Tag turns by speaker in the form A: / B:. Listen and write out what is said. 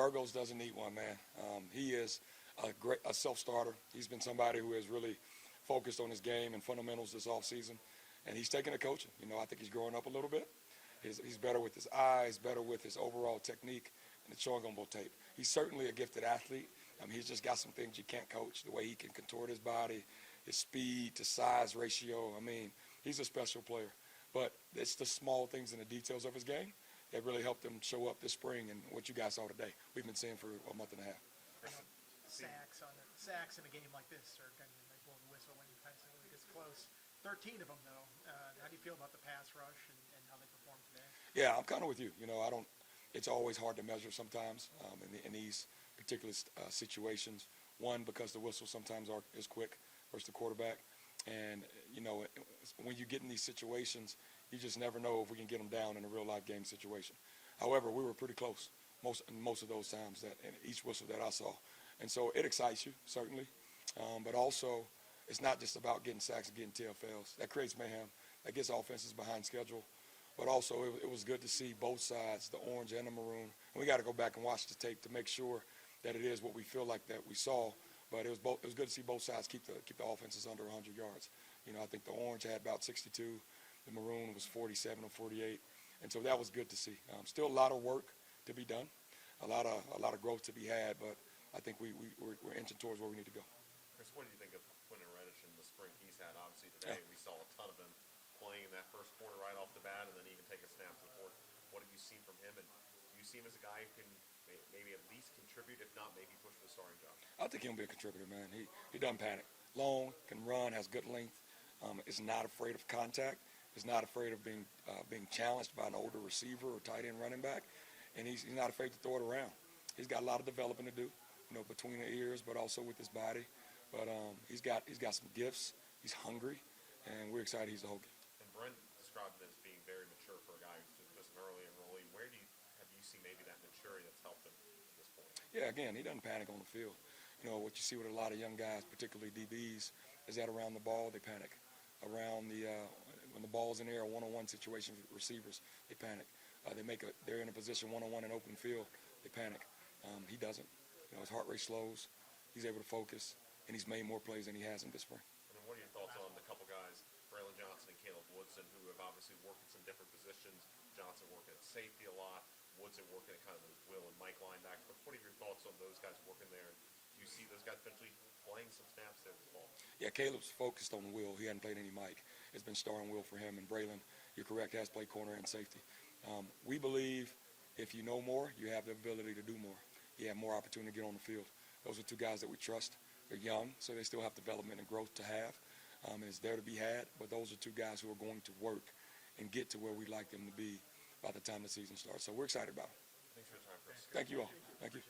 A: Burgos doesn't need one, man. He is a self-starter. He's been somebody who has really focused on his game and fundamentals this offseason, and he's taking the coaching. I think he's growing up a little bit. He's better with his eyes, better with his overall technique, and it's showing on both tape. He's certainly a gifted athlete. He's just got some things you can't coach, the way he can contort his body, his speed to size ratio. He's a special player. But it's the small things and the details of his game that really helped him show up this spring, and what you guys saw today, we've been seeing for a month and a half.
B: Sacks in a game like this are kind of like blowing the whistle when it gets close. 13 of them, though. How do you feel about the pass rush and how they performed today?
A: Yeah, I'm kind of with you. It's always hard to measure sometimes in these particular situations. One, because the whistle sometimes is quick versus the quarterback. And, when you get in these situations, you just never know if we can get them down in a real-life game situation. However, we were pretty close most of those times, in each whistle that I saw. And so it excites you, certainly. But also, it's not just about getting sacks and getting TFLs. That creates mayhem. That gets offenses behind schedule. But also, it was good to see both sides, the orange and the maroon. And we got to go back and watch the tape to make sure that it is what we feel like that we saw. But it was good to see both sides keep the offenses under 100 yards. I think the orange had about 62. The maroon was 47 or 48. And so that was good to see. Still a lot of work to be done, a lot of growth to be had, but I think we're inching towards where we need to go.
C: Chris, what do you think of Quentin Reddish in the spring he's had? Obviously today we saw a ton of him playing in that first quarter right off the bat, and then even take a snap to the fourth. What have you seen from him, and do you see him as a guy who can maybe at least contribute, if not maybe push for the starting job?
A: I think he'll be a contributor, man. He doesn't panic. Long, can run, has good length, is not afraid of contact, is not afraid of being challenged by an older receiver or tight end running back, and he's not afraid to throw it around. He's got a lot of developing to do, between the ears, but also with his body. But he's got some gifts. He's hungry, and we're excited he's a Hokie.
C: And Brent described him as being very mature for a guy who's just an early enrollee. Where have you seen maybe that maturity that's helped him to this point?
A: Yeah, again, he doesn't panic on the field. What you see with a lot of young guys, particularly DBs, is that around the ball they panic. Around when the ball's in the air, a one-on-one situation with receivers, they panic. They're in a position one-on-one in open field, they panic. He doesn't. His heart rate slows. He's able to focus, and he's made more plays than he has in this spring.
C: And then what are your thoughts on the couple guys, Braylon Johnson and Caleb Woodson, who have obviously worked in some different positions? Johnson working at safety a lot, Woodson working at kind of those Will and Mike linebackers. But what are your thoughts on those guys working there? Do you see those guys eventually playing some snaps there this fall?
A: Yeah, Caleb's focused on Will. He hadn't played any Mike. It's been starting Will for him. And Braylon, you're correct, has played corner and safety. We believe if you know more, you have the ability to do more. You have more opportunity to get on the field. Those are two guys that we trust. They're young, so they still have development and growth to have. And it's there to be had, but those are two guys who are going to work and get to where we'd like them to be by the time the season starts. So we're excited about it.
C: Thanks for your time, Chris.
A: Thank you all. Thank you.